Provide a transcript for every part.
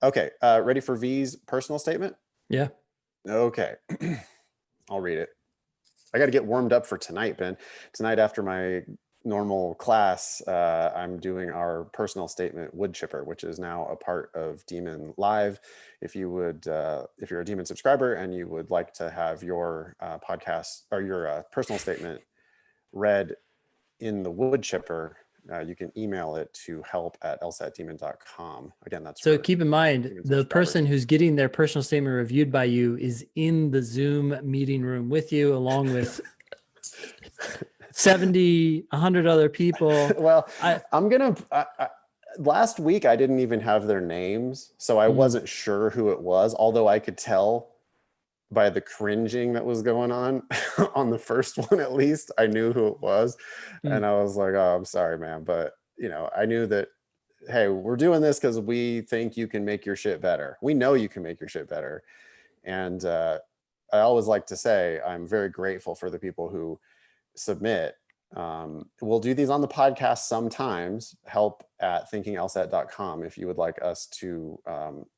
Okay. Ready for V's personal statement? Yeah. Okay. I'll read it. I got to get warmed up for tonight, Ben. Tonight after my normal class, I'm doing our personal statement wood chipper, which is now a part of Demon Live. If you're a Demon subscriber and you would like to have your podcast or your personal statement read in the wood chipper, you can email it to help@lsatdemon.com. Again, that's So for keep in mind, Demon the subscribers. person who's getting their personal statement reviewed by you is in the Zoom meeting room with you, along with 70, 100 other people. Well, last week I didn't even have their names, so I wasn't sure who it was, although I could tell by the cringing that was going on on the first one. At least I knew who it was. And I was like, oh, I'm sorry, man. But I knew that, hey, we're doing this because we think you can make your shit better. We know you can make your shit better. And I always like to say I'm very grateful for the people who submit. We'll do these on the podcast sometimes. help@thinkinglsat.com if you would like us to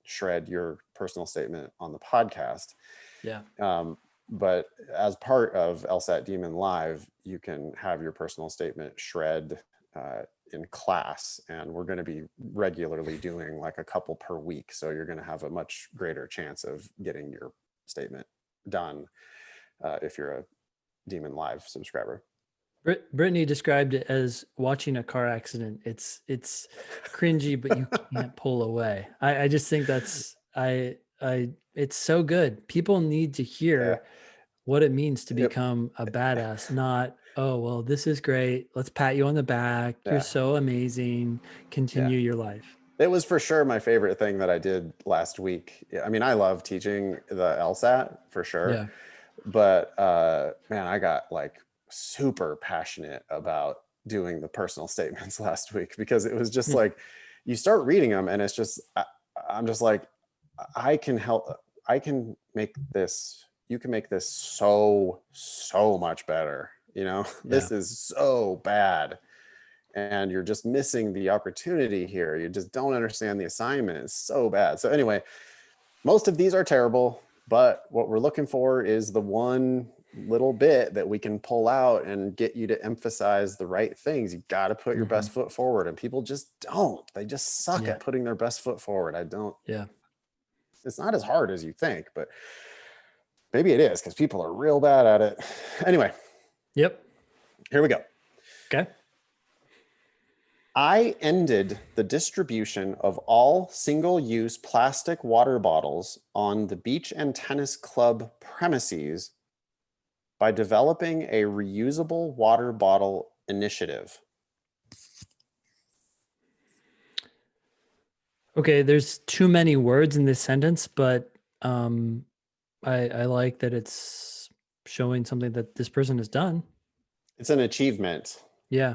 shred your personal statement on the podcast. Yeah. But as part of LSAT Demon Live, you can have your personal statement shred in class, and we're going to be regularly doing like a couple per week. So you're going to have a much greater chance of getting your statement done if you're a Demon Live subscriber. Brittany described it as watching a car accident. It's cringy, but you can't pull away. I just think that's it's so good. People need to hear what it means to become a badass, not, oh, well, this is great. Let's pat you on the back. You're so amazing. Continue your life. It was for sure my favorite thing that I did last week. I mean, I love teaching the LSAT for sure. Yeah. But man, I got like super passionate about doing the personal statements last week, because it was just like, you start reading them and it's just, I'm just like, I can make this, you can make this so much better. This is so bad. And you're just missing the opportunity here. You just don't understand the assignment. It's so bad. So anyway, most of these are terrible, but what we're looking for is the one little bit that we can pull out and get you to emphasize the right things. You got to put your best foot forward, and people just don't. They just suck at putting their best foot forward. It's not as hard as you think, but maybe it is because people are real bad at it. Anyway. Yep. Here we go. Okay. I ended the distribution of all single-use plastic water bottles on the beach and tennis club premises by developing a reusable water bottle initiative. Okay, there's too many words in this sentence, but I like that it's showing something that this person has done. It's an achievement. Yeah.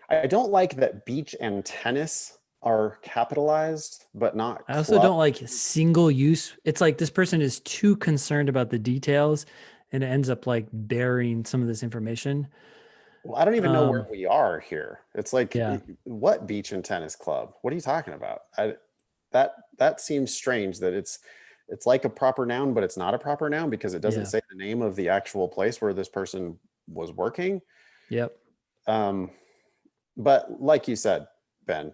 I don't like that beach and tennis are capitalized, but not I also don't like single use. It's like this person is too concerned about the details and it ends up like burying some of this information. Well, I don't even know where we are here. It's like, what beach and tennis club? What are you talking about? That seems strange that it's like a proper noun, but it's not a proper noun because it doesn't say the name of the actual place where this person was working. Yep. But like you said, Ben,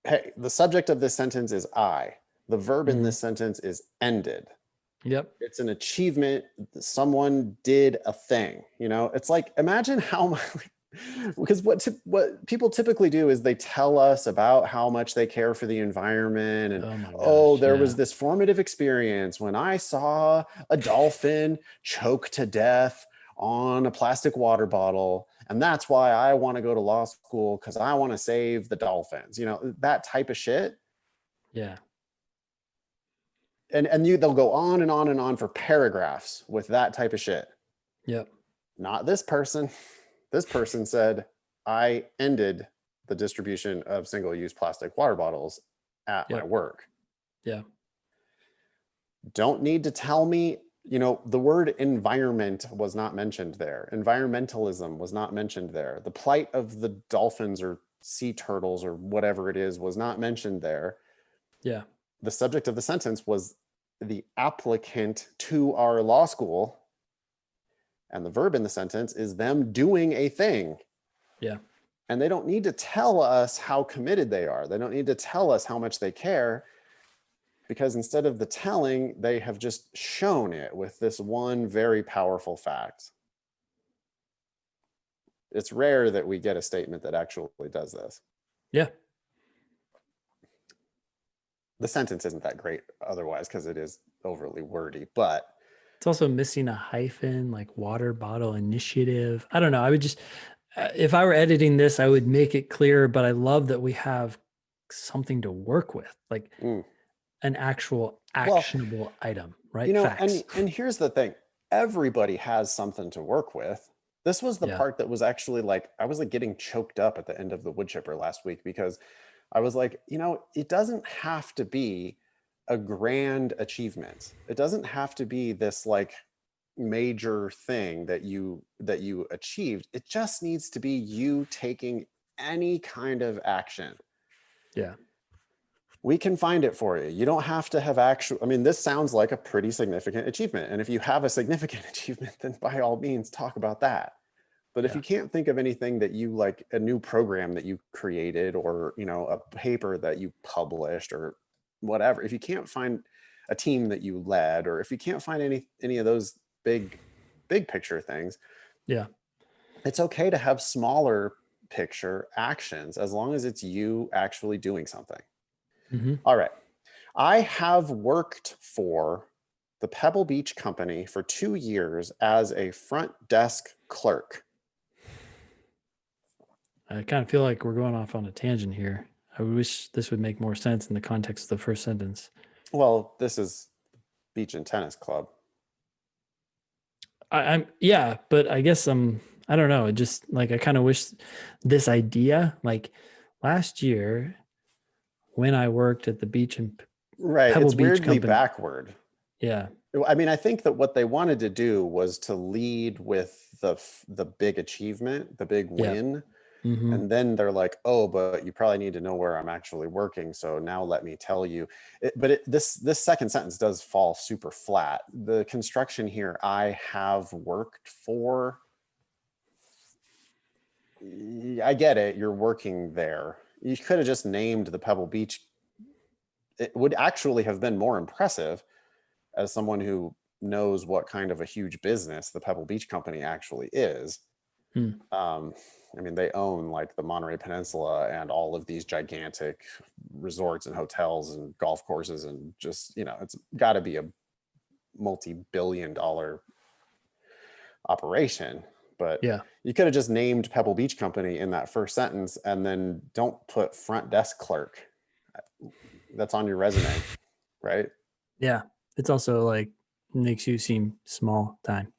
hey, the subject of this sentence is I. The verb in this sentence is ended. Yep. It's an achievement. Someone did a thing. It's like, imagine how much, because what people typically do is they tell us about how much they care for the environment, and there was this formative experience when I saw a dolphin choke to death on a plastic water bottle, and that's why I want to go to law school, because I want to save the dolphins. That type of shit. Yeah. And they'll go on and on and on for paragraphs with that type of shit. Yep. Not this person. This person said, I ended the distribution of single-use plastic water bottles at my work. Yeah. Don't need to tell me, the word environment was not mentioned there. Environmentalism was not mentioned there. The plight of the dolphins or sea turtles or whatever it is was not mentioned there. Yeah. The subject of the sentence was the applicant to our law school. And the verb in the sentence is them doing a thing. Yeah. And they don't need to tell us how committed they are. They don't need to tell us how much they care, because instead of the telling, they have just shown it with this one very powerful fact. It's rare that we get a statement that actually does this. Yeah. The sentence isn't that great otherwise because it is overly wordy, but It's also missing a hyphen, like water bottle initiative. I don't know. I would just, if I were editing this, I would make it clearer, but I love that we have something to work with, like an actual actionable item, right? Facts. and here's the thing. Everybody has something to work with. This was the Yeah. part that was actually like, I was like getting choked up at the end of the wood chipper last week, because I was like, it doesn't have to be a grand achievement. It doesn't have to be this like major thing that you achieved. It just needs to be you taking any kind of action. Yeah. We can find it for you. You don't have to have this sounds like a pretty significant achievement. And if you have a significant achievement, then by all means talk about that. But if you can't think of anything that you like, a new program that you created, or, a paper that you published, or whatever, if you can't find a team that you led, or if you can't find any of those big picture things, Yeah. it's okay to have smaller picture actions as long as it's you actually doing something. Mm-hmm. All right. I have worked for the Pebble Beach company for 2 years as a front desk clerk. I kind of feel like we're going off on a tangent here. I wish this would make more sense in the context of the first sentence. Well, this is Beach and Tennis Club. Yeah, but I guess I don't know. Just like, I kind of wish this idea, like last year when I worked at the beach and Right. Pebble It's Beach weirdly company. backward. Yeah. I think that what they wanted to do was to lead with the big achievement, the big Yeah. win. Mm-hmm. And then they're like, oh, but you probably need to know where I'm actually working. So now let me tell you. This second sentence does fall super flat. The construction here, I have worked for. I get it. You're working there. You could have just named the Pebble Beach. It would actually have been more impressive as someone who knows what kind of a huge business the Pebble Beach company actually is. They own like the Monterey Peninsula and all of these gigantic resorts and hotels and golf courses, and just, it's got to be a multi-billion-dollar operation. But Yeah. you could have just named Pebble Beach company in that first sentence, and then don't put front desk clerk. That's on your resume, right? Yeah. It's also like makes you seem small time.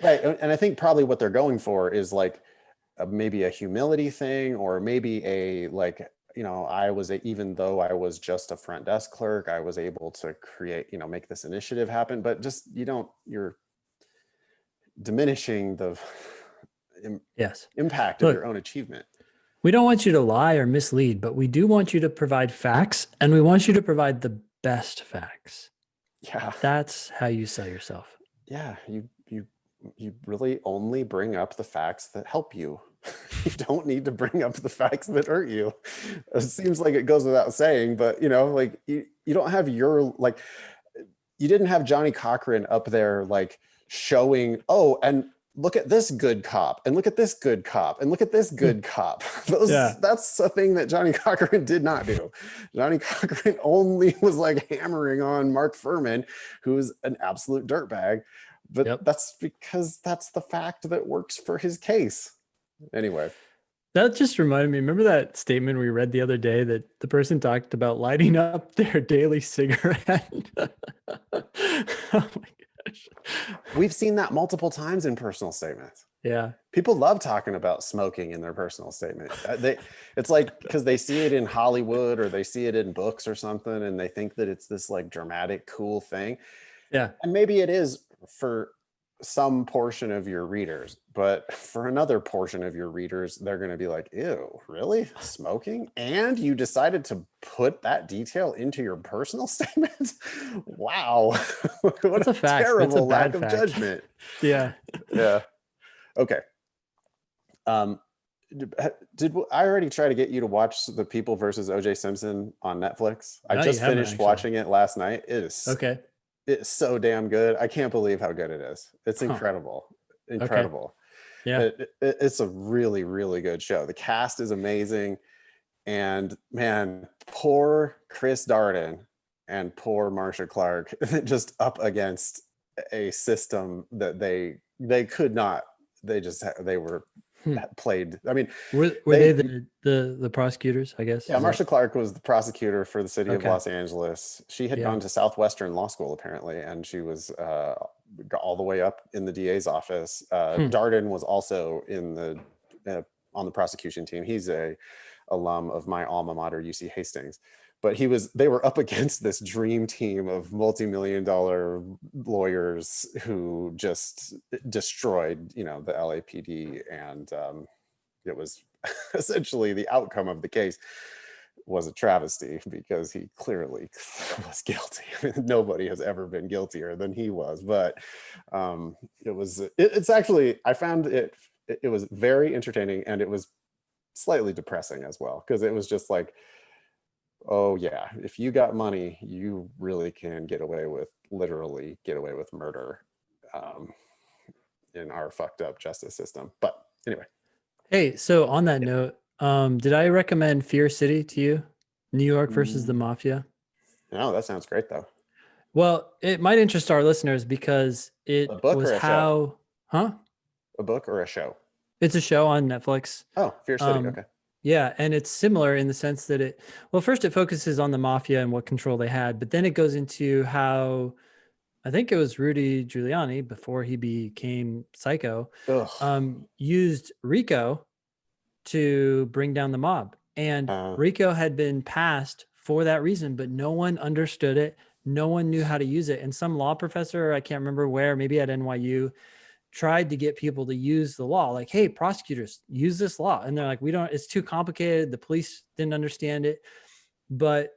Right. And I think probably what they're going for is like maybe a humility thing, or maybe a like, even though I was just a front desk clerk, I was able to create, make this initiative happen. But just, you're diminishing the Yes. impact of Look, your own achievement. we don't want you to lie or mislead, but we do want you to provide facts, and we want you to provide the best facts. Yeah. That's how you sell yourself. Yeah. You really only bring up the facts that help you. You don't need to bring up the facts that hurt you. It seems like it goes without saying, but like you don't have you didn't have Johnny Cochran up there like showing, oh, and look at this good cop, and look at this good cop, and look at this good cop. That's a thing that Johnny Cochran did not do. Johnny Cochran only was like hammering on Mark Furman, who's an absolute dirtbag. But that's because that's the fact that works for his case. Anyway. That just reminded me. Remember that statement we read the other day that the person talked about lighting up their daily cigarette? Oh my gosh. We've seen that multiple times in personal statements. Yeah. People love talking about smoking in their personal statement. It's like, because they see it in Hollywood or they see it in books or something, and they think that it's this like dramatic, cool thing. Yeah. And maybe it is for some portion of your readers, but for another portion of your readers, they're going to be like, ew, really? Smoking? And you decided to put that detail into your personal statement? Wow. What That's a a fact. That's a terrible lack bad of fact. judgment. Yeah. Yeah. Okay. Um, did I already try to get you to watch The People versus OJ Simpson on Netflix? I No, you just haven't finished actually. watching it last night. Okay. It's so damn good. I can't believe how good it is. It's Huh. incredible. Okay. Incredible. Yeah. It's a really, really good show. The cast is amazing. And man, poor Chris Darden and poor Marsha Clark just up against a system that they could not, they were Hmm. played. I mean, Were they they the prosecutors, I guess? yeah, Is that Marsha Clark was the prosecutor for the city of okay? Los Angeles. She had Yeah. gone to Southwestern Law School apparently, and she was got all the way up in the DA's office. Hmm. Darden was also in the on the prosecution team. He's a alum of my alma mater, UC Hastings. But they were up against this dream team of multi-million dollar lawyers who just destroyed, the LAPD, and it was essentially the outcome of the case was a travesty because he clearly was guilty. Nobody has ever been guiltier than he was. But it's actually, I found it was very entertaining, and it was slightly depressing as well, because it was just like, oh yeah, if you got money, you really can literally get away with murder um, in our fucked up justice system. But anyway, Hey, so on that note, did I recommend Fear City to you? New York versus the Mafia? no, that sounds great though. Well, it might interest our listeners because A it book was or a show? how, huh? A book or a show? It's a show on Netflix. Oh, Fear City. Um, Okay. yeah, and it's similar in the sense that well, first it focuses on the mafia and what control they had, but then it goes into how I think it was Rudy Giuliani before he became psycho, Ugh. used Rico to bring down the mob. And Uh, Rico had been passed for that reason, but no one understood it. No one knew how to use it. And some law professor, I can't remember where, maybe at NYU, tried to get people to use the law. Like, hey, prosecutors, use this law. And they're like, we don't, it's too complicated. The police didn't understand it. But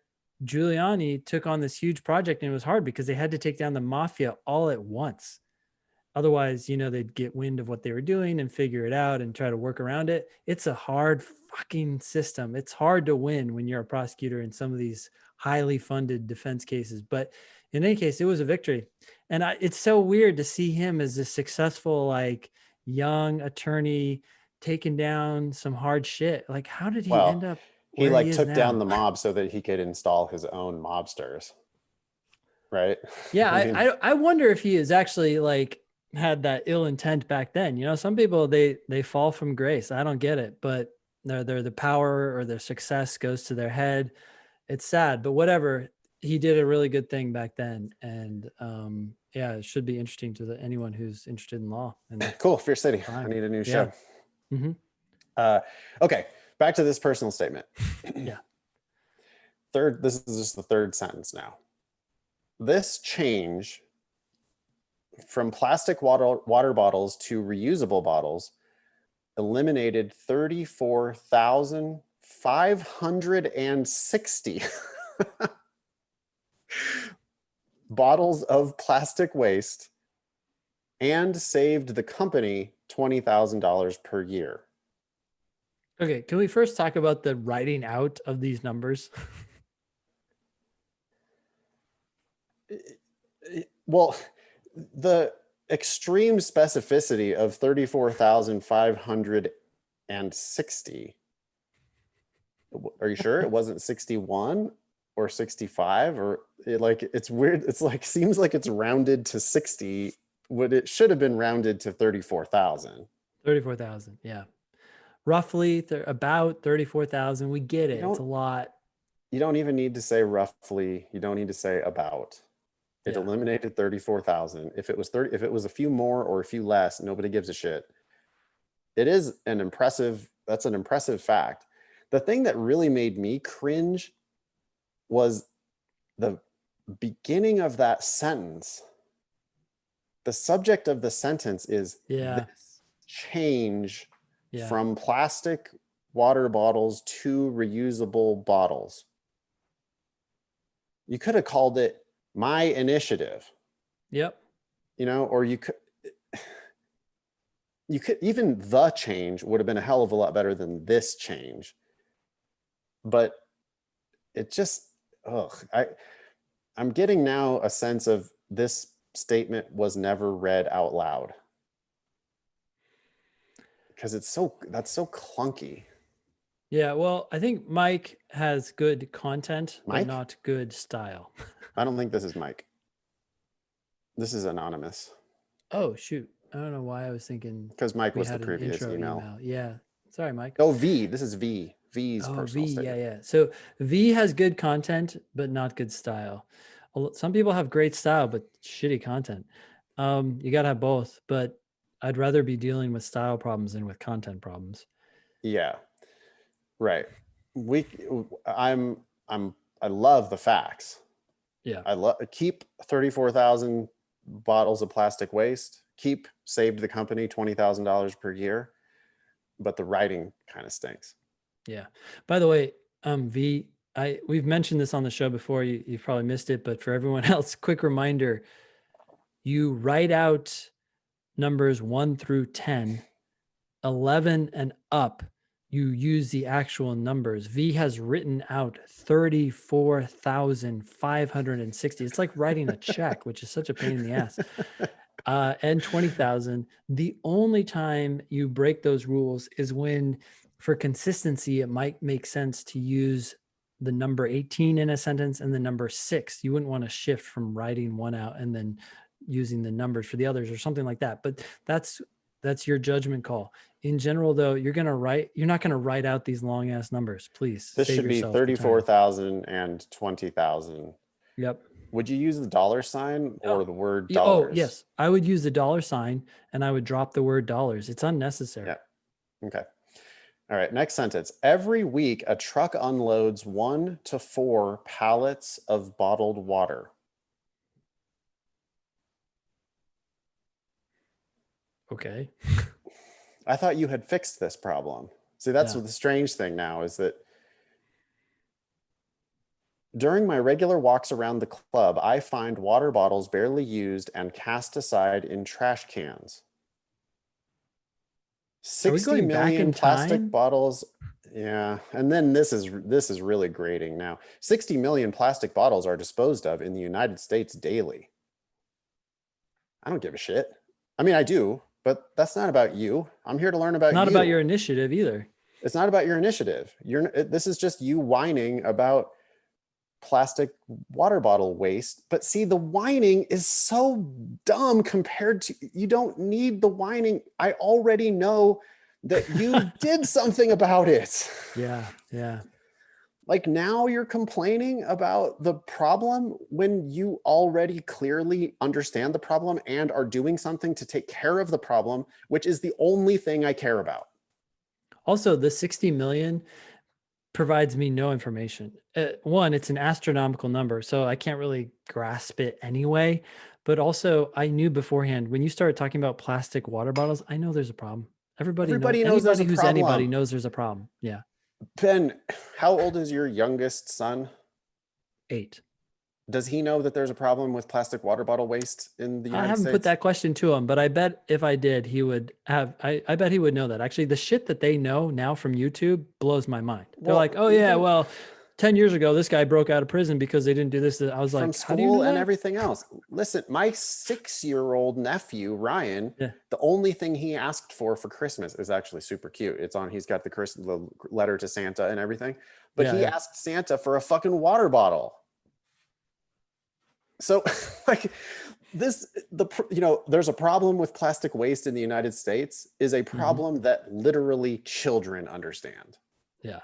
Giuliani took on this huge project, and it was hard because they had to take down the mafia all at once. Otherwise, they'd get wind of what they were doing and figure it out and try to work around it. It's a hard fucking system. It's hard to win when you're a prosecutor in some of these highly funded defense cases. But in any case, it was a victory. And it's so weird to see him as a successful, like, young attorney taking down some hard shit. Like, how did he end well, up he where he like is took down now? the mob so that he could install his own mobsters, right? Yeah, I mean, I wonder if he is actually like had that ill intent back then. Some people they fall from grace. I don't get it, but their the power or their success goes to their head. It's sad, but whatever. He did a really good thing back then, and yeah, it should be interesting to anyone who's interested in law and cool. Fear City. I crime. need a new Yeah. show. Hmm. Okay, back to this personal statement. Yeah. This is just the third sentence now. This change from plastic water bottles to reusable bottles eliminated 34,560 bottles of plastic waste and saved the company $20,000 per year. Okay. Can we first talk about the writing out of these numbers? Well, the extreme specificity of 34,560. Are you sure it wasn't 61 or 65 or it's weird. It's like, seems like it's rounded to 60. What it should have been rounded to 34,000. 34,000. Yeah. Roughly about 34,000. We get You it. It's a don't lot. you don't even need to say roughly. You don't need to say about. It Yeah. eliminated 34,000. If it was a few more or a few less, nobody gives a shit. That's an impressive fact. The thing that really made me cringe was the beginning of that sentence. the subject of the sentence is Yeah. this change Yeah. from plastic water bottles to reusable bottles. You could have called it my initiative, Yep. or you could even the change would have been a hell of a lot better than this change. But it just, I'm getting now a sense of this statement was never read out loud. Because that's so clunky. Yeah. Well, I think Mike has good content, but Mike? not good style. I don't think this is Mike. This is anonymous. Oh, shoot. I don't know why I was thinking Because Mike we was the had an previous intro email. email. Yeah. Sorry, Mike. Oh, V. This is V. V's Oh, personal V. Yeah. statement. Yeah. So V has good content, but not good style. Some people have great style, but shitty content. You got to have both, but I'd rather be dealing with style problems than with content problems. Yeah. Right. I love the facts. Yeah. I keep 34,000 bottles of plastic waste. Saved the company $20,000 per year, but the writing kind of stinks. Yeah. By the way, V, we've mentioned this on the show before. You've probably missed it, but for everyone else, quick reminder: you write out numbers 1 through 10, 11 and up. You use the actual numbers. V has written out 34,560. It's like writing a check, which is such a pain in the ass. And 20,000. The only time you break those rules is when, for consistency, it might make sense to use the number 18 in a sentence and the number 6. You wouldn't want to shift from writing one out and then using the numbers for the others or something like that. But that's your judgment call. In general, though, you're not going to write out these long ass numbers. Please This save should be yourself the time. 34,000 and 20,000. Yep. Would you use the dollar sign or the word Oh, dollars? yes. I would use the dollar sign and I would drop the word dollars. It's unnecessary. Yeah. Okay. All right. Next sentence. Every week, a truck unloads 1 to 4 pallets of bottled water. Okay. I thought you had fixed this problem. See, that's Yeah. the strange thing now is that during my regular walks around the club, I find water bottles barely used and cast aside in trash cans. Are we 60 going back million in plastic time? bottles. Yeah. And then this is really grating now. 60 million plastic bottles are disposed of in the United States daily. I don't give a shit. I mean, I do, but that's not about you. I'm here to learn about you. Not about your initiative either. It's not about your initiative. This is just you whining about plastic water bottle waste. But see, the whining is so dumb compared to, you don't need the whining. I already know that you did something about it. Yeah. Yeah. Like now you're complaining about the problem when you already clearly understand the problem and are doing something to take care of the problem, which is the only thing I care about. Also, the 60 million provides me no information. One, it's an astronomical number, so I can't really grasp it anyway. But also, I knew beforehand when you started talking about plastic water bottles, I know there's a problem. Everybody knows there's a who's problem. anybody knows there's a problem. Yeah. Ben, how old is your youngest son? 8. Does he know that there's a problem with plastic water bottle waste in the United I haven't States? put that question to him, but I bet if I did, he would have. I bet he would know that. Actually, the shit that they know now from YouTube blows my mind. They're Well, like, "Oh yeah, well, 10 years ago, this guy broke out of prison because they didn't do this." I was from like, "How do you know school and that?" everything else. Listen, my 6-year-old nephew, Ryan, Yeah. the only thing he asked for Christmas is actually super cute. He's got the letter to Santa and everything, but he asked Santa for a fucking water bottle. So like there's a problem with plastic waste in the United States is a problem that literally children understand. Yeah.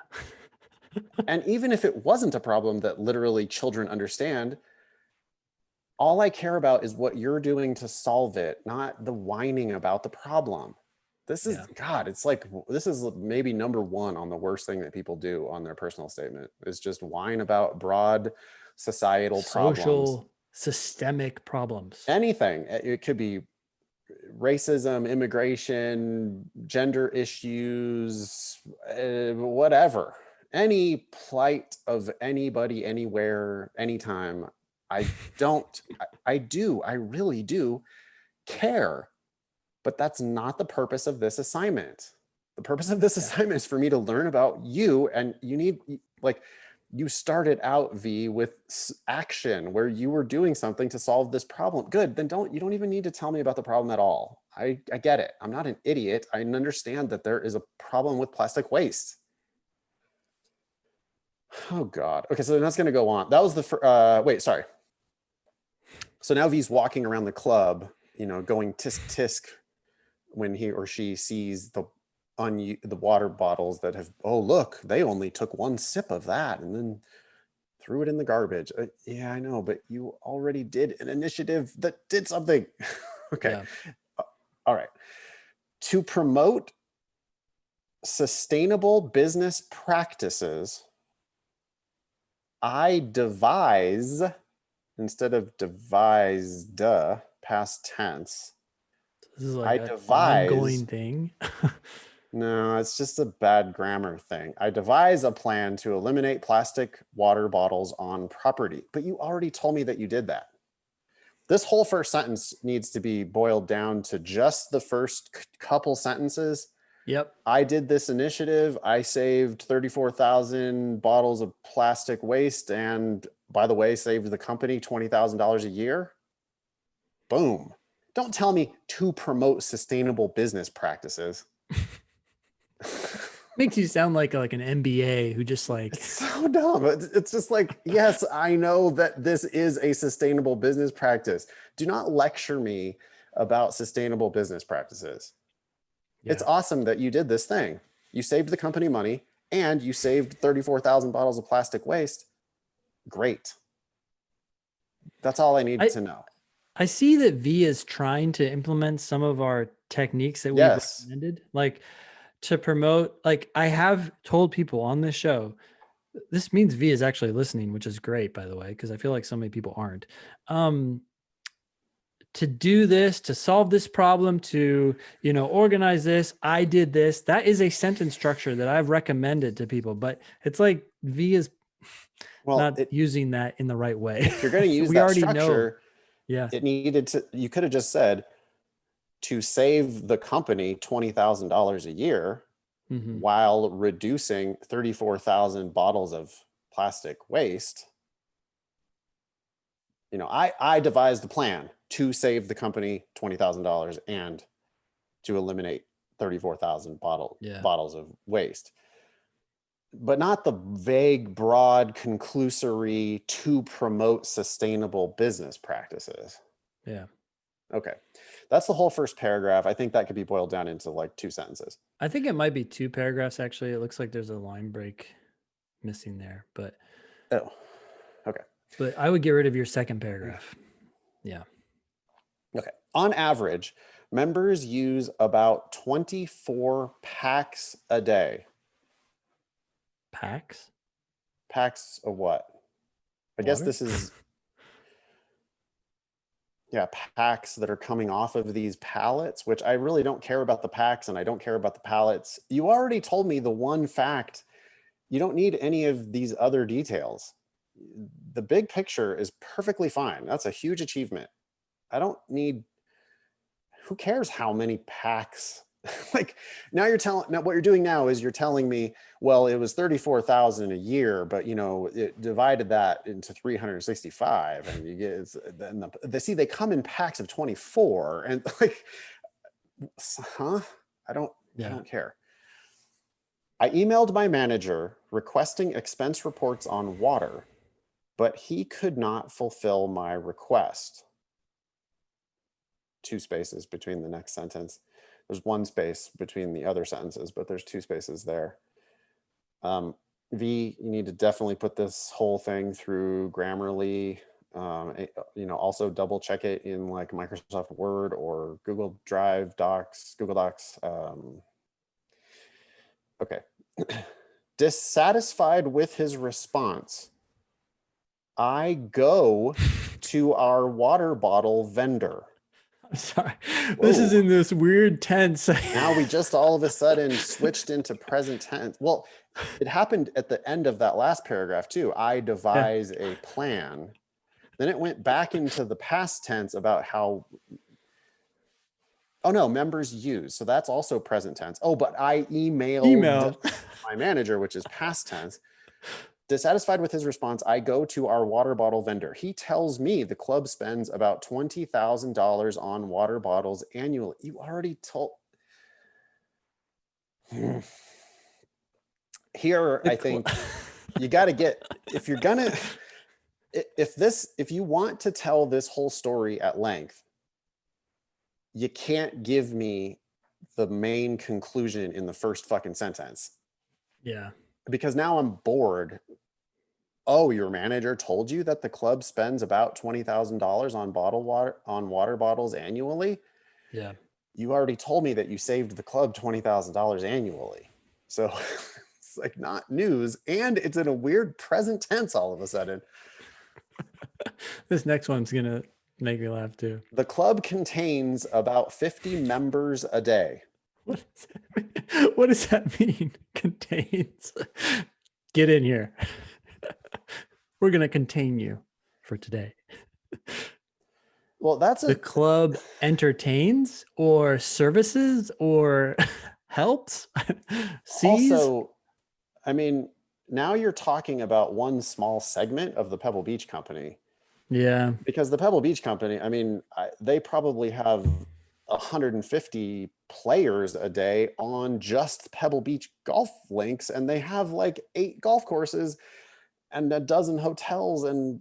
And even if it wasn't a problem that literally children understand, all I care about is what you're doing to solve it, not the whining about the problem. This is God, it's like this is maybe number 1 on the worst thing that people do on their personal statement is just whine about broad societal problems. Social systemic problems. Anything. It could be racism, immigration, gender issues, whatever, any plight of anybody, anywhere, anytime. I don't, I really do care, but that's not the purpose of this assignment. The purpose of this assignment is for me to learn about you, and you need, like, you started out, V, with action where you were doing something to solve this problem. Good, then you don't even need to tell me about the problem at all. I get it. I'm not an idiot. I understand that there is a problem with plastic waste. Oh God. Okay, so that's gonna go on. That was the, wait, sorry. So now V's walking around the club, going tisk tisk when he or she sees the water bottles that have, oh look, they only took one sip of that and then threw it in the garbage. Yeah, I know, but you already did an initiative that did something. Okay. Yeah. All right. To promote sustainable business practices, I devise, instead of devised, past tense, This is like I an devise. ongoing thing. No, it's just a bad grammar thing. I devise a plan to eliminate plastic water bottles on property. But you already told me that you did that. This whole first sentence needs to be boiled down to just the first couple sentences. Yep. I did this initiative. I saved 34,000 bottles of plastic waste, and by the way, saved the company $20,000 a year. Boom. Don't tell me to promote sustainable business practices. Makes you sound like an MBA who just like, It's so dumb. It's just like, yes, I know that this is a sustainable business practice. Do not lecture me about sustainable business practices. yeah. It's awesome that you did this thing. You saved the company money and you saved 34,000 bottles of plastic waste. Great. That's all I need to know. I see that V is trying to implement some of our techniques that we've Yes. recommended, like to promote, like I have told people on this show, this means V is actually listening, which is great, by the way, because I feel like so many people aren't. To do this, to solve this problem, to, organize this, I did this. That is a sentence structure that I've recommended to people, but it's like V is not using that in the right way. If you're going to use we that already structure, know. Yeah. you could have just said, to save the company $20,000 a year, while reducing 34,000 bottles of plastic waste. I devised the plan to save the company $20,000 and to eliminate 34,000 bottles of waste. But not the vague, broad, conclusory to promote sustainable business practices. Yeah. Okay. That's the whole first paragraph. I think that could be boiled down into like 2 sentences. I think it might be 2 paragraphs, actually. It looks like there's a line break missing there, but. Oh, okay. But I would get rid of your second paragraph. Yeah. Okay. On average, members use about 24 packs a day. Packs? Packs of what? I guess this is, yeah, packs that are coming off of these pallets, which I really don't care about the packs and I don't care about the pallets. You already told me the one fact. You don't need any of these other details. The big picture is perfectly fine. That's a huge achievement. I don't need, who cares how many packs? Like now what you're doing now is you're telling me, well, it was 34,000 a year, but it divided that into 365 and you get, then they come in packs of 24 and like, I don't care. I emailed my manager requesting expense reports on water, but he could not fulfill my request. 2 spaces between the next sentence. There's 1 space between the other sentences, but there's 2 spaces there. V, you need to definitely put this whole thing through Grammarly. Also double check it in like Microsoft Word or Google Drive, Google Docs. Okay. Dissatisfied with his response, I go to our water bottle vendor. Sorry. This is Whoa. in this weird tense. Now we just all of a sudden switched into present tense. Well, it happened at the end of that last paragraph too. I Yeah. devise a plan. Then it went back into the past tense about how, oh no, members use. So that's also present tense. Oh, but I emailed Email. my manager, which is past tense. Dissatisfied with his response, I go to our water bottle vendor. He tells me the club spends about $20,000 on water bottles annually. You already told. Here, I think you got to get, if you're gonna, if you want to tell this whole story at length, you can't give me the main conclusion in the first fucking sentence, Yeah. because now I'm bored. Oh, your manager told you that the club spends about $20,000 on water bottles annually. Yeah. You already told me that you saved the club $20,000 annually. So it's like not news, and it's in a weird present tense all of a sudden. This next one's going to make me laugh too. The club contains about 50 members a day. What does that mean? Contains. Get in here. We're going to contain you for today. Well, that's The club entertains or services or helps, sees. also, I mean, now you're talking about one small segment of the Pebble Beach Company, Yeah. because the Pebble Beach Company, I mean, they probably have 150 players a day on just Pebble Beach golf links, and they have like 8 golf courses and a dozen hotels. And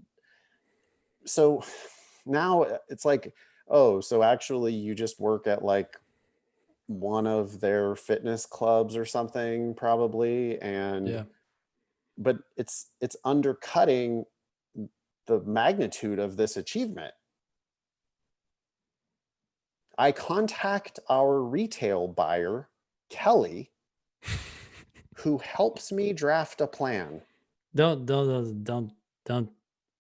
so now it's like, oh, so actually you just work at like one of their fitness clubs or something, probably. And Yeah. but it's undercutting the magnitude of this achievement. I contact our retail buyer, Kelly, who helps me draft a plan. Don't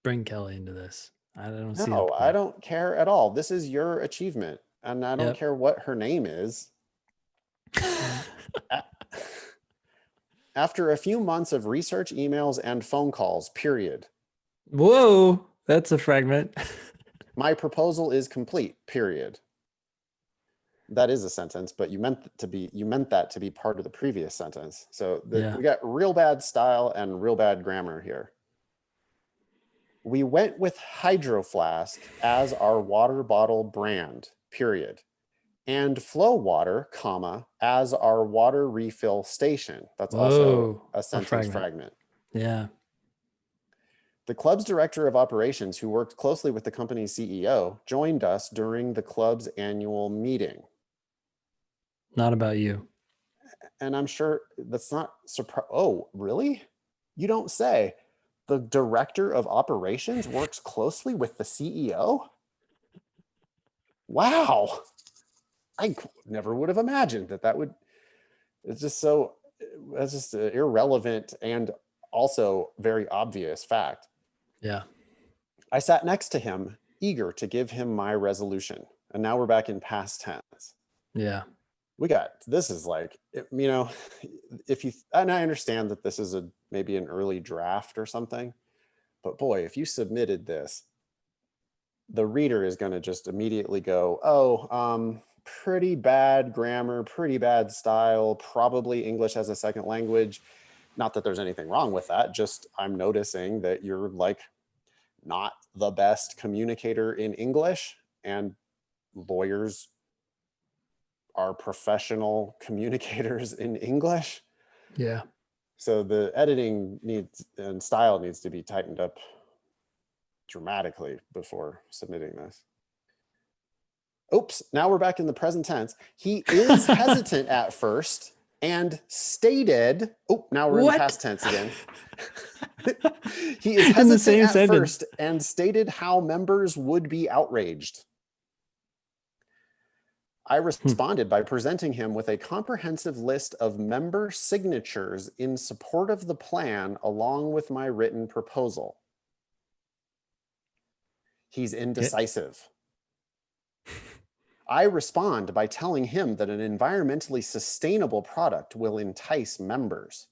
bring Kelly into this. I don't see the No, I point. don't care at all. This is your achievement, and I don't Yep. care what her name is. After a few months of research, emails, and phone calls, period. Whoa, that's a fragment. My proposal is complete, period. That is a sentence, but you meant that to be part of the previous sentence. So Yeah. we got real bad style and real bad grammar here. We went with Hydro Flask as our water bottle brand, period. And Flow Water, comma, as our water refill station. That's also Whoa, a a sentence fragment. fragment. Yeah. The club's director of operations, who worked closely with the company's CEO, joined us during the club's annual meeting. Not about you. And I'm sure that's not surprise. Oh, really? You don't say. The director of operations works closely with the CEO? Wow. I never would have imagined that would, it's just so, that's just an irrelevant and also very obvious fact. Yeah. I sat next to him, eager to give him my resolution. And now we're back in past tense. Yeah. This is like, if you, and I understand that this is maybe an early draft or something, but boy, if you submitted this, the reader is going to just immediately go, oh, pretty bad grammar, pretty bad style, probably English as a second language. Not that there's anything wrong with that, just I'm noticing that you're like not the best communicator in English, and lawyers are professional communicators in English. Yeah. So the editing and style needs to be tightened up dramatically before submitting this. Oops, now we're back in the present tense. He is hesitant at first and stated, oh, now we're in the past tense again. He is In the hesitant same at sentence. first and stated how members would be outraged. I responded by presenting him with a comprehensive list of member signatures in support of the plan, along with my written proposal. He's indecisive. I respond by telling him that an environmentally sustainable product will entice members.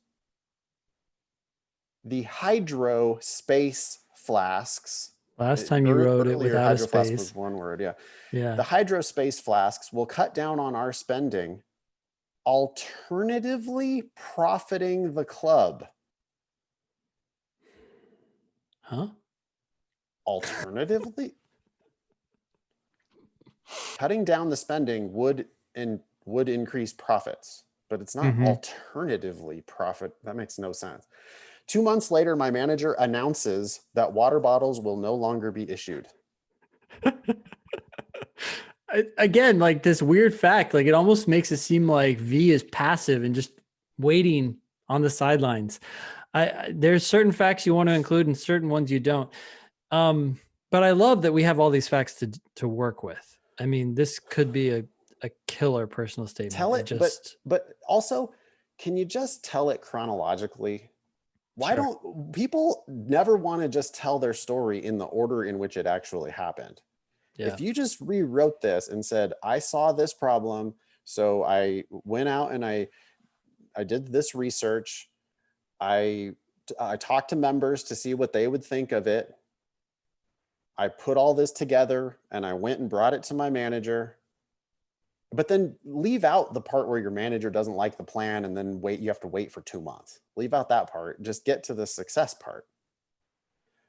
The hydro space flasks, Last time you wrote it earlier without a hydro flask was space. one word, yeah. Yeah. The hydro space flasks will cut down on our spending, alternatively profiting the club. Huh? Alternatively, cutting down the spending would increase profits, but it's not Mm-hmm. alternatively profit. That makes no sense. 2 months later, my manager announces that water bottles will no longer be issued. Again, like this weird fact, like it almost makes it seem like V is passive and just waiting on the sidelines. There's certain facts you want to include and certain ones you don't. But I love that we have all these facts to work with. I mean, this could be a killer personal statement. Tell it, but also, can you just tell it chronologically? Why Sure. don't people never want to just tell their story in the order in which it actually happened? Yeah. If you just rewrote this and said, I saw this problem, so I went out and I did this research. I talked to members to see what they would think of it. I put all this together and I went and brought it to my manager. But then leave out the part where your manager doesn't like the plan and then you have to wait for 2 months. Leave out that part. Just get to the success part.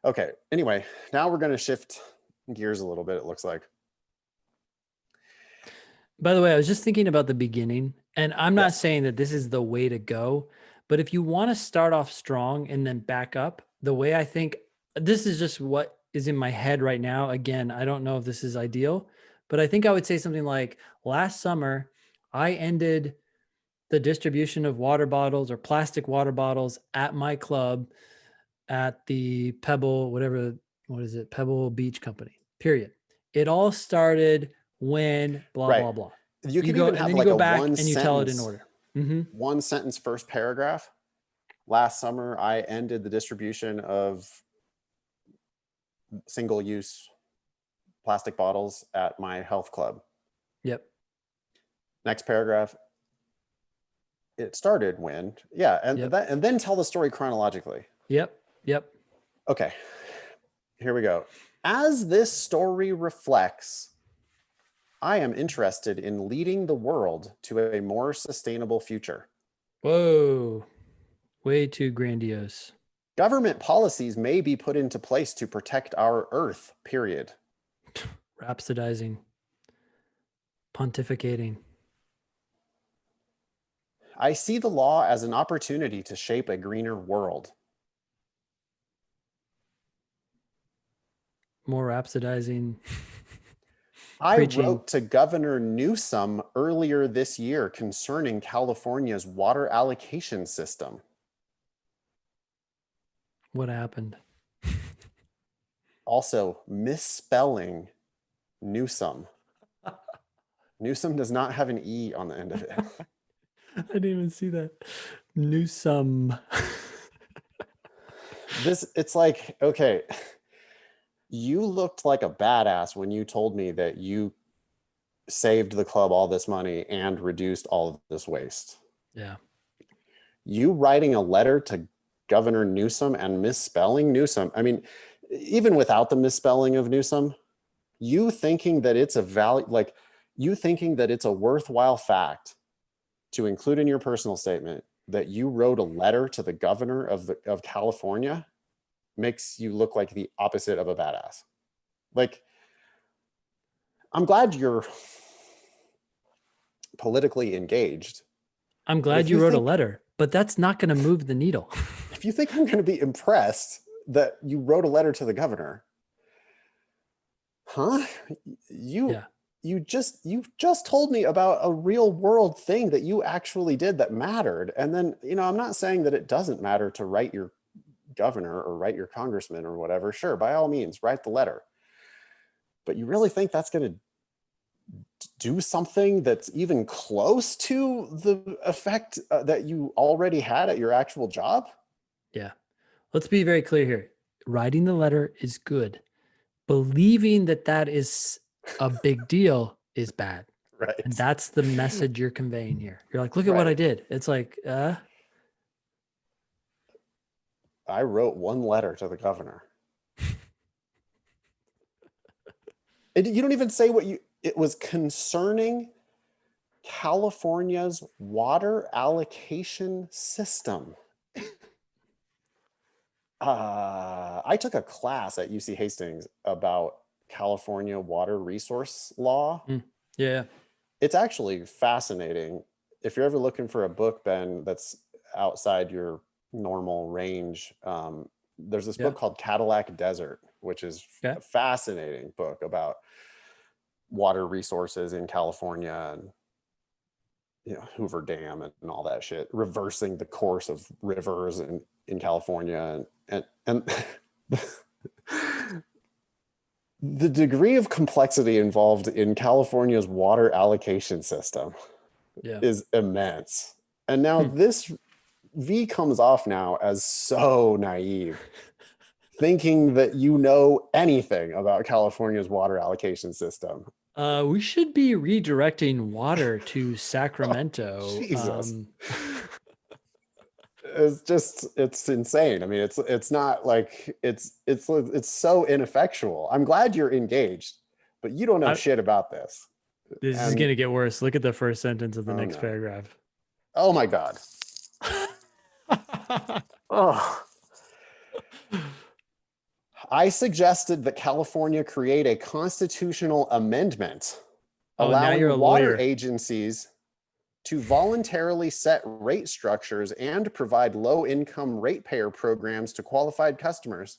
Okay. Anyway, now we're going to shift gears a little bit, it looks like. By the way, I was just thinking about the beginning, and I'm not Yes. saying that this is the way to go, but if you want to start off strong and then back up, the way I think this is just what is in my head right now. Again, I don't know if this is ideal, but I think I would say something like last summer, I ended the distribution of water bottles or plastic water bottles at my club at the Pebble, what is it? Pebble Beach Company, period. It all started when blah, Right. blah, blah. You You could go, even and have then you like go a back and you tell it in order. Mm-hmm. one sentence first paragraph. Last summer, I ended the distribution of single use plastic bottles at my health club. Yep. Next paragraph. It started when, yeah, and Yep. and then tell the story chronologically. Yep. Yep. Okay, here we go. As this story reflects, I am interested in leading the world to a more sustainable future. Whoa. Way too grandiose. Government policies may be put into place to protect our Earth, period. Rhapsodizing. Pontificating. I see the law as an opportunity to shape a greener world. More rhapsodizing. I Preaching. wrote to Governor Newsom earlier this year concerning California's water allocation system. What happened? Also, misspelling Newsom. Newsom does not have an E on the end of it. I didn't even see that. Newsom. It's like, okay, you looked like a badass when you told me that you saved the club all this money and reduced all of this waste. Yeah. You writing a letter to Governor Newsom and misspelling Newsom. I mean, even without the misspelling of Newsom, you thinking that it's a you thinking that it's a worthwhile fact to include in your personal statement that you wrote a letter to the governor of California makes you look like the opposite of a badass. Like, I'm glad you're politically engaged. I'm glad you wrote a letter, but that's not going to move the needle. If you think I'm going to be impressed that you wrote a letter to the governor, huh? You just told me about a real world thing that you actually did that mattered. And then, I'm not saying that it doesn't matter to write your governor or write your congressman or whatever. Sure, by all means, write the letter. But you really think that's going to do something that's even close to the effect that you already had at your actual job? Yeah. Let's be very clear here. Writing the letter is good. Believing that is a big deal is bad. Right. And that's the message you're conveying here. You're like, look at what I Right. did. It's like, I wrote one letter to the governor. You don't even say it was concerning California's water allocation system. I took a class at UC Hastings about California water resource law. yeah. It's actually fascinating. If you're ever looking for a book, Ben, that's outside your normal range, there's this Yeah. book called Cadillac Desert, which is Okay. a fascinating book about water resources in California and Hoover Dam and all that shit, reversing the course of rivers in California and the degree of complexity involved in California's water allocation system is immense. And now this V comes off now as so naive, thinking that you know anything about California's water allocation system. We should be redirecting water to Sacramento. Jesus. It's insane. I mean, it's not like it's so ineffectual. I'm glad you're engaged, but you don't know shit about this. This is going to get worse. Look at the first sentence of the next paragraph. Oh my God. Oh. I suggested that California create a constitutional amendment allowing water agencies to voluntarily set rate structures and provide low-income ratepayer programs to qualified customers.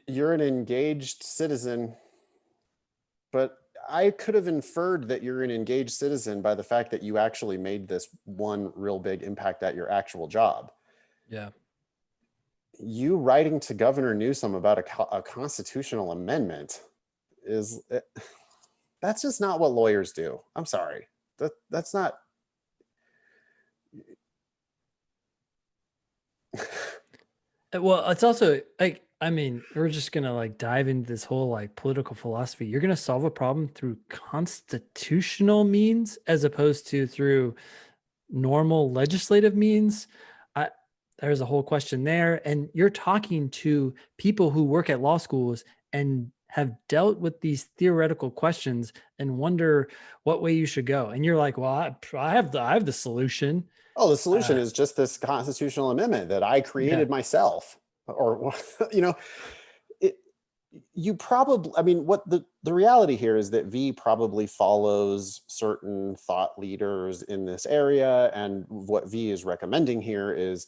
You're an engaged citizen, but I could have inferred that you're an engaged citizen by the fact that you actually made this one real big impact at your actual job. Yeah. You writing to Governor Newsom about a constitutional amendment that's just not what lawyers do. I'm sorry. That's not. Well, it's also like, I mean, we're just going to like dive into this whole like political philosophy. You're going to solve a problem through constitutional means as opposed to through normal legislative means. There's a whole question there. And you're talking to people who work at law schools and have dealt with these theoretical questions and wonder what way you should go. And you're like, well, I have the solution. Oh, the solution is just this constitutional amendment that I created myself. Or, you probably, I mean, what the reality here is that V probably follows certain thought leaders in this area. And what V is recommending here is,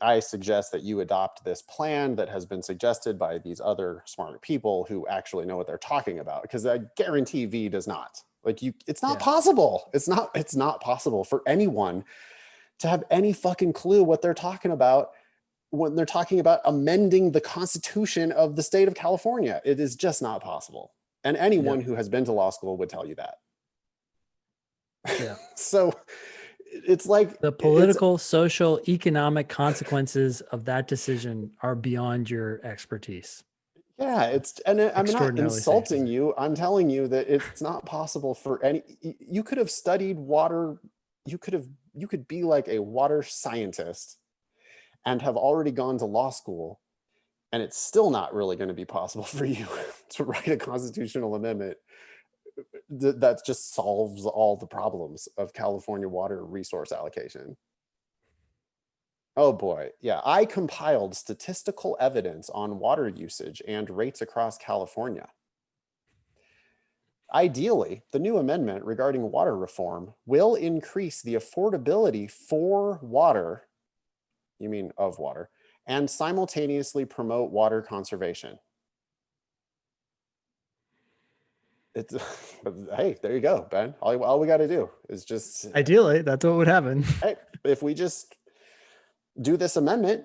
I suggest that you adopt this plan that has been suggested by these other smart people who actually know what they're talking about, because I guarantee V does not. Like, it's not possible. It's not possible for anyone to have any fucking clue what they're talking about when they're talking about amending the Constitution of the state of California. It is just not possible. And anyone who has been to law school would tell you that. Yeah. So it's like the political, social, economic consequences of that decision are beyond your expertise. Yeah, I'm not insulting you. I'm telling you that it's not possible for you could have studied water. You could be like a water scientist and have already gone to law school, and it's still not really going to be possible for you to write a constitutional amendment that just solves all the problems of California water resource allocation. Oh boy. Yeah. I compiled statistical evidence on water usage and rates across California. Ideally, the new amendment regarding water reform will increase the affordability for water, you mean of water, and simultaneously promote water conservation. Hey, there you go, Ben. All we got to do is just ideally, that's what would happen. Hey, if we just do this amendment,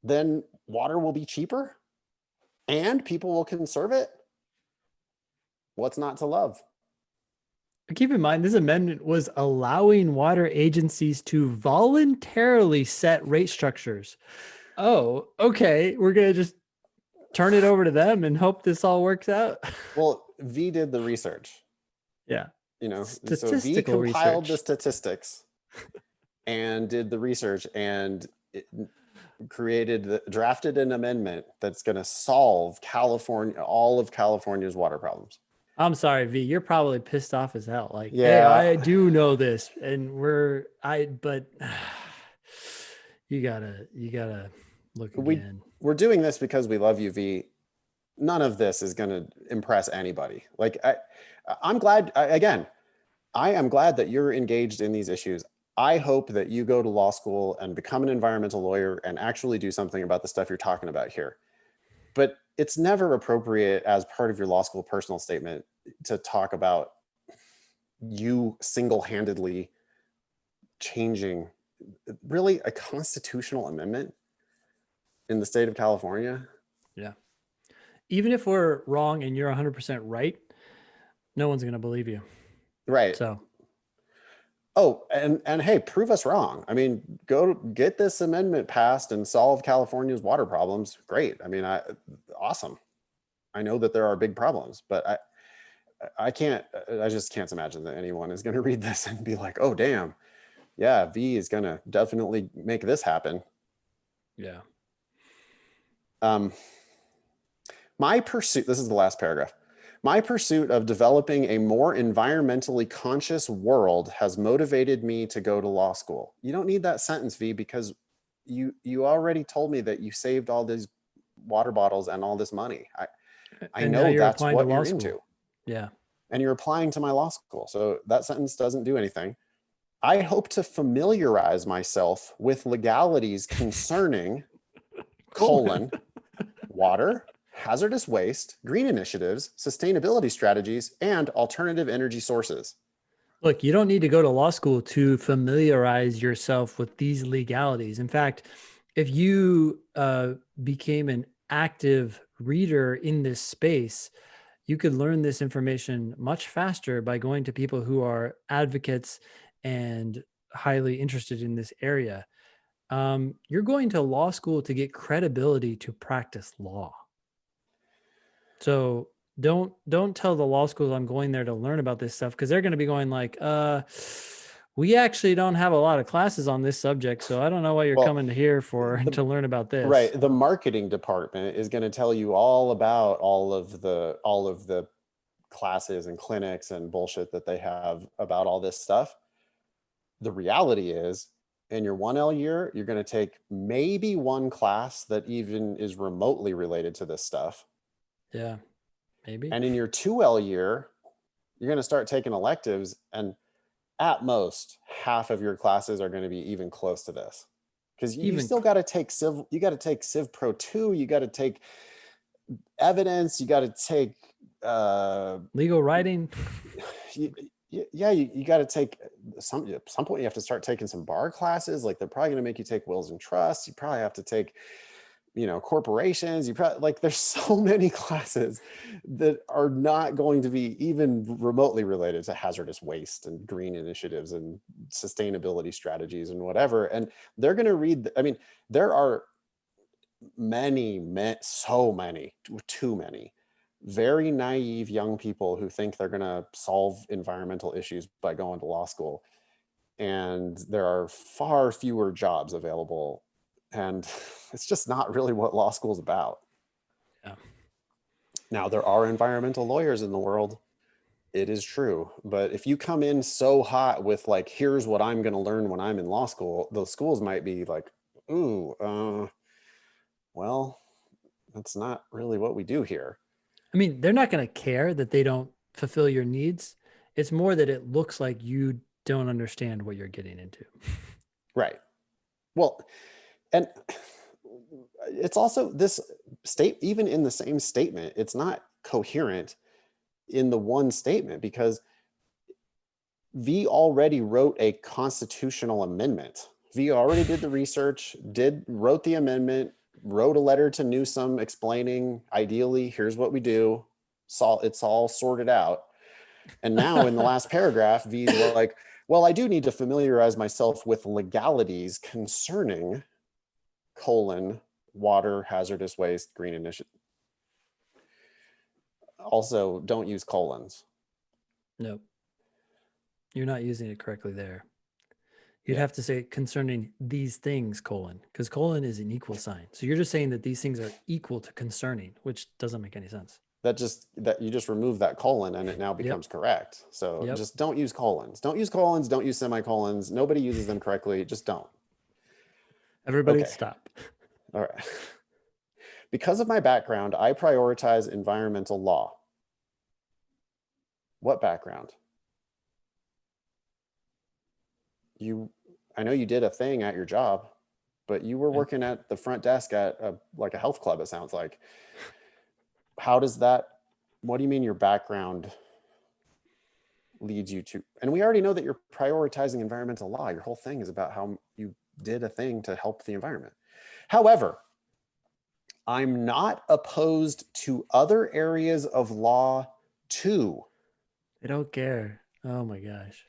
then water will be cheaper and people will conserve it. What's not to love? Keep in mind, this amendment was allowing water agencies to voluntarily set rate structures. Oh, okay. We're gonna just turn it over to them and hope this all works out. Well, V did the research, Yeah. so V Statistical compiled the research. statistics and did the research and drafted an amendment that's going to solve all of California's water problems. I'm sorry, V. You're probably pissed off as hell. Like, hey, Yeah. I do know this, and but you gotta look again. We're doing this because we love you, V. None of this is going to impress anybody. Like, I'm glad, again, I am glad that you're engaged in these issues. I hope that you go to law school and become an environmental lawyer and actually do something about the stuff you're talking about here. But it's never appropriate as part of your law school personal statement to talk about you single-handedly changing really a constitutional amendment in the state of California. Yeah. Even if we're wrong and you're 100% right, no one's gonna believe you. Right. So. Oh, and hey, prove us wrong. I mean, go get this amendment passed and solve California's water problems. Great. I mean, awesome. I know that there are big problems, but I just can't imagine that anyone is going to read this and be like, oh, damn. Yeah, V is going to definitely make this happen. Yeah. My pursuit, this is the last paragraph. My pursuit of developing a more environmentally conscious world has motivated me to go to law school. You don't need that sentence, V, because you already told me that you saved all these water bottles and all this money. I And now know you're that's applying to what law you're school. into. Yeah. And you're applying to my law school. So that sentence doesn't do anything. I hope to familiarize myself with legalities concerning water, hazardous waste, green initiatives, sustainability strategies, and alternative energy sources. Look, you don't need to go to law school to familiarize yourself with these legalities. In fact, if you became an active reader in this space, you could learn this information much faster by going to people who are advocates and highly interested in this area. You're going to law school to get credibility to practice law. So don't tell the law schools I'm going there to learn about this stuff, because they're going to be going like, we actually don't have a lot of classes on this subject, so I don't know what you're coming here for to learn about this. Right. The marketing department is going to tell you all about all of the classes and clinics and bullshit that they have about all this stuff. The reality is, in your 1L year, you're going to take maybe one class that even is remotely related to this stuff. Yeah, maybe. And in your 2L year, you're going to start taking electives, and at most half of your classes are going to be even close to this, because you still got to take Civ Pro 2, you got to take evidence, you got to take legal writing. You got to take some point. You have to start taking some bar classes. Like, they're probably going to make you take wills and trusts. You probably have to take corporations. You probably, like, there's so many classes that are not going to be even remotely related to hazardous waste and green initiatives and sustainability strategies and whatever. And they're going to read, I mean, there are so many, too many very naive young people who think they're going to solve environmental issues by going to law school. And there are far fewer jobs available. And it's just not really what law school is about. Yeah. Now, there are environmental lawyers in the world. It is true. But if you come in so hot with like, here's what I'm going to learn when I'm in law school, those schools might be like, ooh, well, that's not really what we do here. I mean, they're not going to care that they don't fulfill your needs. It's more that it looks like you don't understand what you're getting into. Right. Well, and it's also this even in the same statement, it's not coherent in the one statement, because V already wrote a constitutional amendment. V already did the research, wrote the amendment, wrote a letter to Newsom explaining, ideally, here's what we do. It's all sorted out. And now in the last paragraph, V's like, well, I do need to familiarize myself with legalities concerning water, hazardous waste, green initiative. Also, don't use colons. Nope. You're not using it correctly there. You'd Yeah. have to say concerning these things, colon, because colon is an equal sign. So you're just saying that these things are equal to concerning, which doesn't make any sense. That you just remove that colon and it now Yep. becomes correct. So Yep. just don't use colons. Don't use colons. Don't use semicolons. Nobody uses them correctly. Just don't. Everybody Okay. stop. All right. Because of my background, I prioritize environmental law. What background? I know you did a thing at your job, but you were working at the front desk at like a health club, it sounds like. What do you mean your background leads you to? And we already know that you're prioritizing environmental law. Your whole thing is about how you did a thing to help the environment. However, I'm not opposed to other areas of law too. They don't care. Oh my gosh.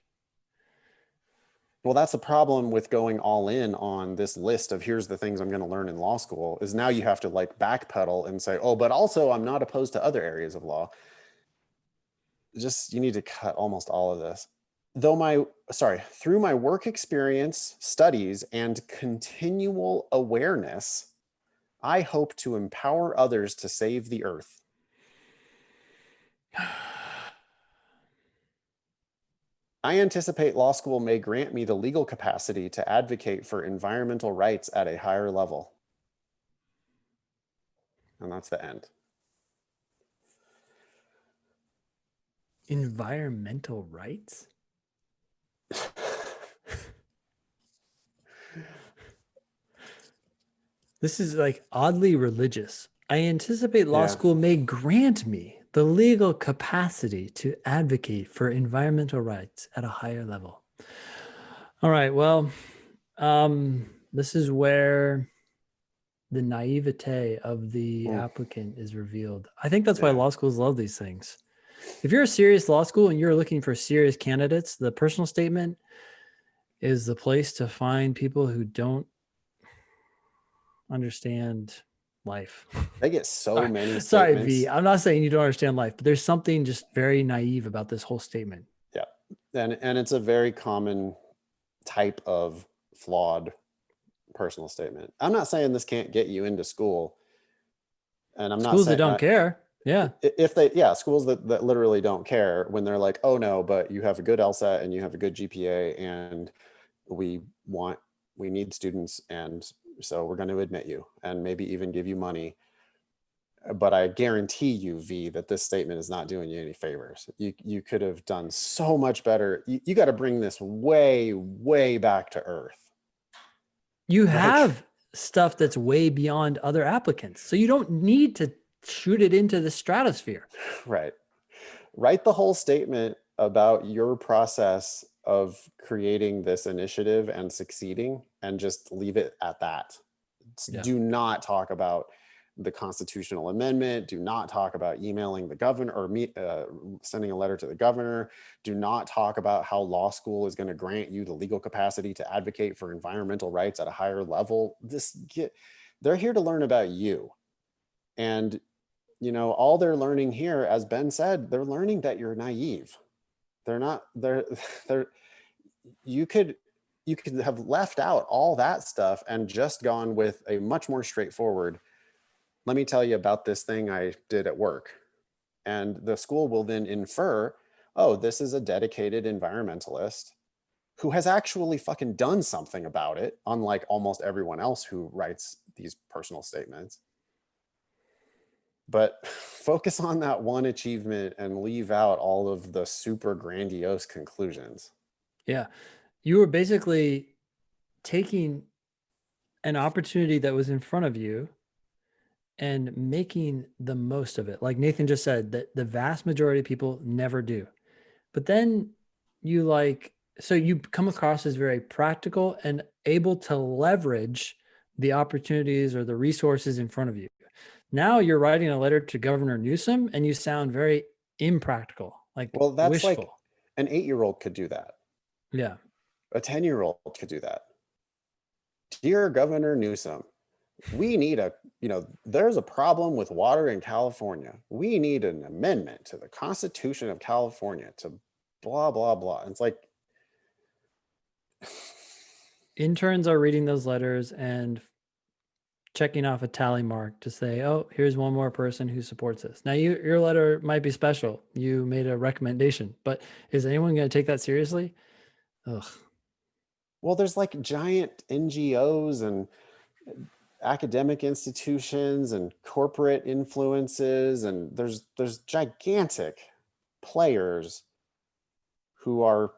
Well, that's the problem with going all in on this list of here's the things I'm going to learn in law school, is now you have to like backpedal and say, oh, but also I'm not opposed to other areas of law. Just, you need to cut almost all of this. Through my work experience, studies, and continual awareness, I hope to empower others to save the earth. I anticipate law school may grant me the legal capacity to advocate for environmental rights at a higher level. And that's the end. Environmental rights? This is like oddly religious. I anticipate law school may grant me the legal capacity to advocate for environmental rights at a higher level. All right. Well, this is where the naivete of the applicant is revealed. I think that's why law schools love these things. If you're a serious law school and you're looking for serious candidates, the personal statement is the place to find people who don't understand life. They get so many statements. Sorry, V. I'm not saying you don't understand life, but there's something just very naive about this whole statement. Yeah. And it's a very common type of flawed personal statement. I'm not saying this can't get you into school. And I'm schools not saying that don't care. Yeah. Schools that literally don't care when they're like, oh no, but you have a good LSAT and you have a good GPA and we need students. And so we're going to admit you and maybe even give you money. But I guarantee you, V, that this statement is not doing you any favors. You could have done so much better. You got to bring this way, way back to earth. You have stuff that's way beyond other applicants. So you don't need to shoot it into the stratosphere. Right. Write the whole statement about your process of creating this initiative and succeeding and just leave it at that. Yeah. Do not talk about the constitutional amendment. Do not talk about emailing the governor or sending a letter to the governor. Do not talk about how law school is going to grant you the legal capacity to advocate for environmental rights at a higher level. They're here to learn about you. And, you know, all they're learning here, as Ben said, they're learning that you're naive. You could have left out all that stuff and just gone with a much more straightforward, let me tell you about this thing I did at work. And the school will then infer, oh, this is a dedicated environmentalist who has actually fucking done something about it, unlike almost everyone else who writes these personal statements. But focus on that one achievement and leave out all of the super grandiose conclusions. Yeah. You were basically taking an opportunity that was in front of you and making the most of it. Like Nathan just said, that the vast majority of people never do. But then you come across as very practical and able to leverage the opportunities or the resources in front of you. Now you're writing a letter to Governor Newsom and you sound very impractical, like that's wishful. like an 8-year-old could do that. Yeah. A 10-year-old could do that. Dear Governor Newsom, we need a, there's a problem with water in California. We need an amendment to the Constitution of California to blah, blah, blah. And it's like, Interns are reading those letters and checking off a tally mark to say, oh, here's one more person who supports this. Now, your letter might be special. You made a recommendation, but is anyone going to take that seriously? Ugh. well, there's like giant NGOs and academic institutions and corporate influences, and there's gigantic players who are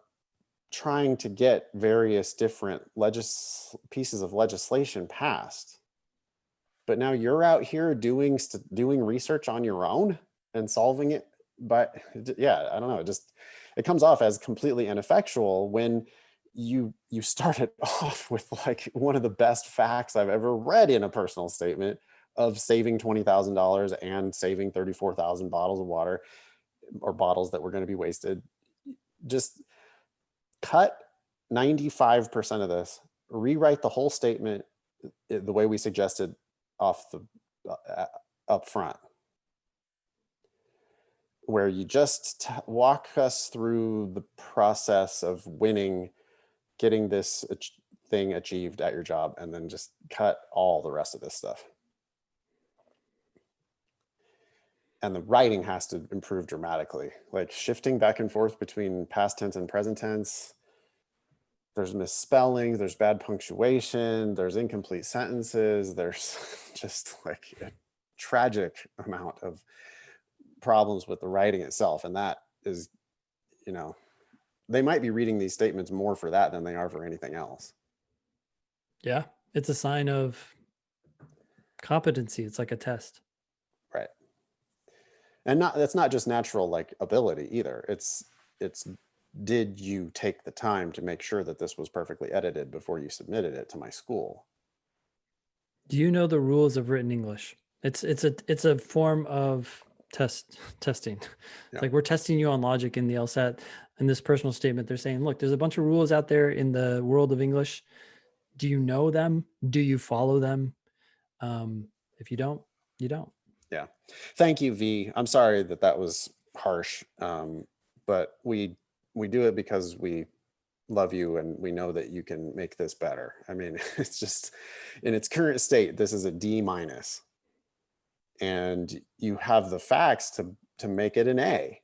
trying to get various different pieces of legislation passed. But now you're out here doing research on your own and solving it. But yeah, I don't know. It comes off as completely ineffectual when you started off with like one of the best facts I've ever read in a personal statement of saving $20,000 and saving 34,000 bottles of water, or bottles that were going to be wasted. Just cut 95% of this, rewrite the whole statement the way we suggested up front, where you just walk us through the process of getting this thing achieved at your job, and then just cut all the rest of this stuff. And the writing has to improve dramatically, like shifting back and forth between past tense and present tense. There's misspellings, there's bad punctuation, there's incomplete sentences, there's just like a tragic amount of problems with the writing itself. And that is, they might be reading these statements more for that than they are for anything else. Yeah. It's a sign of competency. It's like a test. Right. And that's not just natural like ability either. It's did you take the time to make sure that this was perfectly edited before you submitted it to my school? Do you know the rules of written English? It's a form of testing. Yeah. Like we're testing you on logic in the LSAT. In this personal statement, they're saying, look, there's a bunch of rules out there in the world of English. Do you know them? Do you follow them? If you don't, you don't. Yeah. Thank you, V. I'm sorry that was harsh. But we do it because we love you and we know that you can make this better. I mean, it's just in its current state, this is a D-, and you have the facts to make it an A,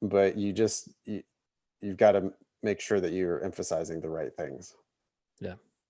but you've got to make sure that you're emphasizing the right things. Yeah.